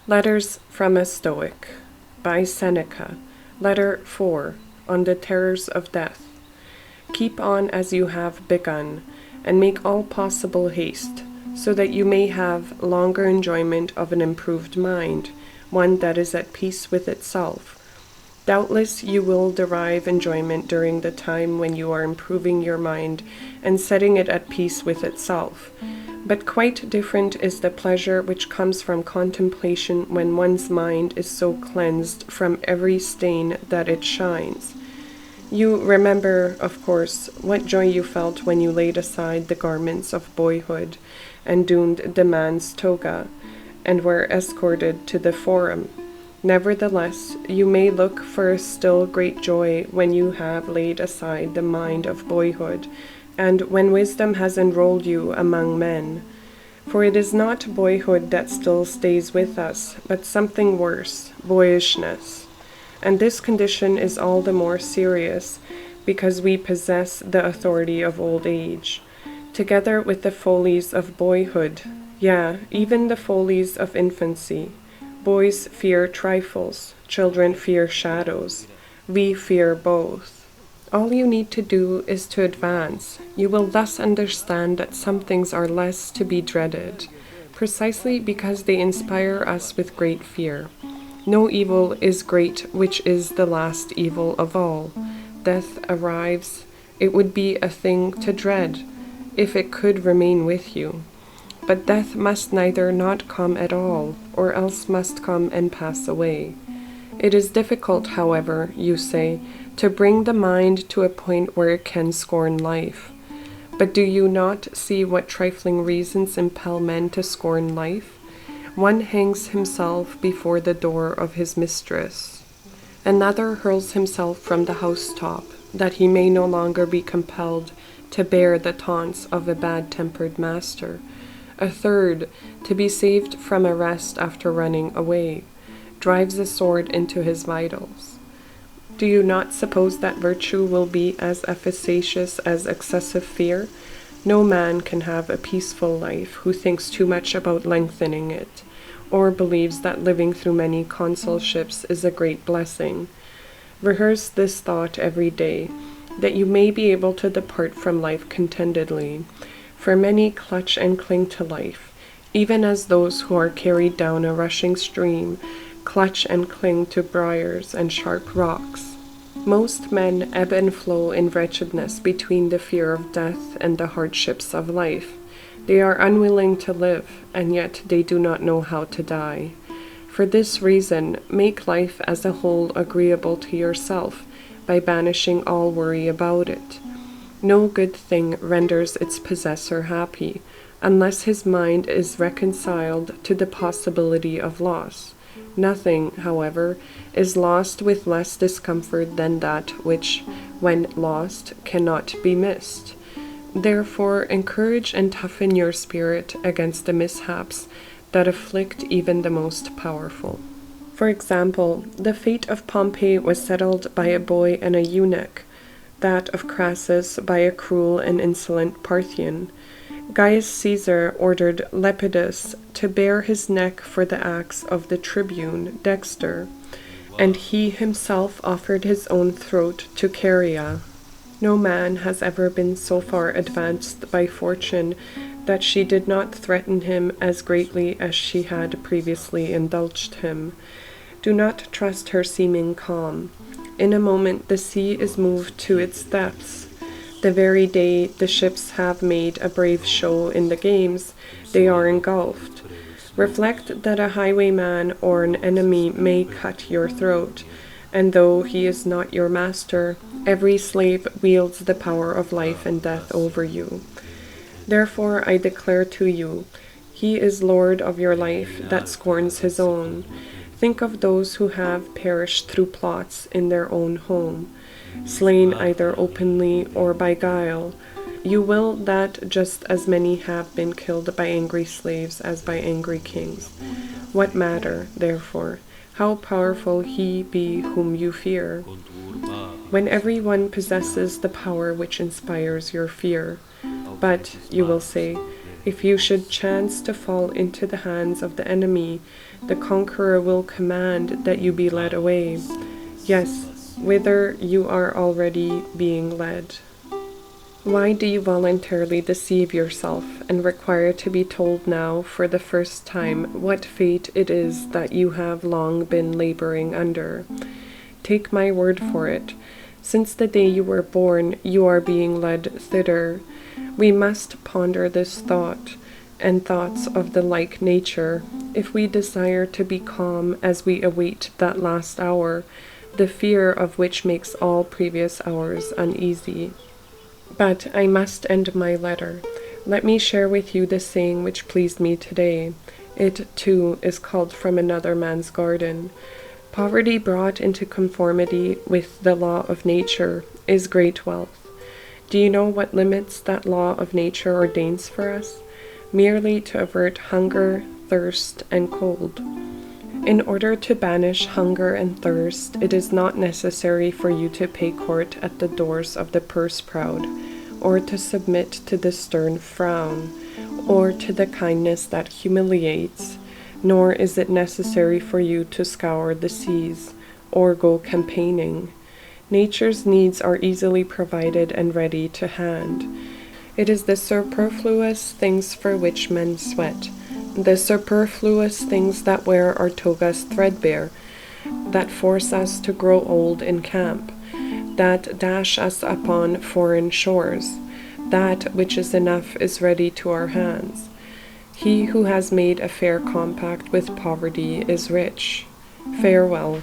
Letters from a Stoic by Seneca. Letter 4 on the terrors of death. Keep on as you have begun, and make all possible haste, so that you may have longer enjoyment of an improved mind, one that is at peace with itself. Doubtless you will derive enjoyment during the time when you are improving your mind and setting it at peace with itself. But quite different is the pleasure which comes from contemplation when one's mind is so cleansed from every stain that it shines. You remember, of course, what joy you felt when you laid aside the garments of boyhood and donned the man's toga, and were escorted to the forum. Nevertheless, you may look for a still great joy when you have laid aside the mind of boyhood, and when wisdom has enrolled you among men. For it is not boyhood that still stays with us, but something worse, boyishness. And this condition is all the more serious, because we possess the authority of old age, together with the follies of boyhood, even the follies of infancy. Boys fear trifles, children fear shadows. We fear both. All you need to do is to advance. You will thus understand that some things are less to be dreaded, precisely because they inspire us with great fear. No evil is great which is the last evil of all. Death arrives. It would be a thing to dread, if it could remain with you. But death must neither not come at all, or else must come and pass away. It is difficult, however, you say, to bring the mind to a point where it can scorn life. But do you not see what trifling reasons impel men to scorn life? One hangs himself before the door of his mistress. Another hurls himself from the housetop, that he may no longer be compelled to bear the taunts of a bad-tempered master. A third, to be saved from arrest after running away, drives a sword into his vitals. Do you not suppose that virtue will be as efficacious as excessive fear? No man can have a peaceful life who thinks too much about lengthening it, or believes that living through many consulships is a great blessing. Rehearse this thought every day, that you may be able to depart from life contentedly, for many clutch and cling to life, even as those who are carried down a rushing stream clutch and cling to briars and sharp rocks. Most men ebb and flow in wretchedness between the fear of death and the hardships of life. They are unwilling to live, and yet they do not know how to die. For this reason, make life as a whole agreeable to yourself, by banishing all worry about it. No good thing renders its possessor happy, unless his mind is reconciled to the possibility of loss. Nothing, however, is lost with less discomfort than that which, when lost, cannot be missed. Therefore, encourage and toughen your spirit against the mishaps that afflict even the most powerful. For example, the fate of Pompey was settled by a boy and a eunuch, that of Crassus by a cruel and insolent Parthian. Gaius Caesar ordered Lepidus to bare his neck for the acts of the tribune Dexter, and he himself offered his own throat to Caria. No man has ever been so far advanced by fortune that she did not threaten him as greatly as she had previously indulged him. Do not trust her seeming calm. In a moment the sea is moved to its depths. The very day the ships have made a brave show in the games, they are engulfed. Reflect that a highwayman or an enemy may cut your throat, and though he is not your master, every slave wields the power of life and death over you. Therefore I declare to you, he is Lord of your life that scorns his own. Think of those who have perished through plots in their own home, slain either openly or by guile. You will that just as many have been killed by angry slaves as by angry kings. What matter, therefore, how powerful he be whom you fear, when every one possesses the power which inspires your fear? But, you will say, If you should chance to fall into the hands of the enemy, the conqueror will command that you be led away. Yes, whither you are already being led. Why do you voluntarily deceive yourself and require to be told now for the first time what fate it is that you have long been laboring under? Take my word for it. Since the day you were born, you are being led thither. We must ponder this thought, and thoughts of the like nature, if we desire to be calm as we await that last hour, the fear of which makes all previous hours uneasy. But I must end my letter. Let me share with you the saying which pleased me today. It, too, is called from another man's garden. Poverty brought into conformity with the law of nature is great wealth. Do you know what limits that law of nature ordains for us? Merely to avert hunger, thirst, and cold. In order to banish hunger and thirst, it is not necessary for you to pay court at the doors of the purse-proud, or to submit to the stern frown, or to the kindness that humiliates, nor is it necessary for you to scour the seas, or go campaigning. Nature's needs are easily provided and ready to hand. It is the superfluous things for which men sweat, the superfluous things that wear our togas threadbare, that force us to grow old in camp, that dash us upon foreign shores. That which is enough is ready to our hands. He who has made a fair compact with poverty is rich. Farewell.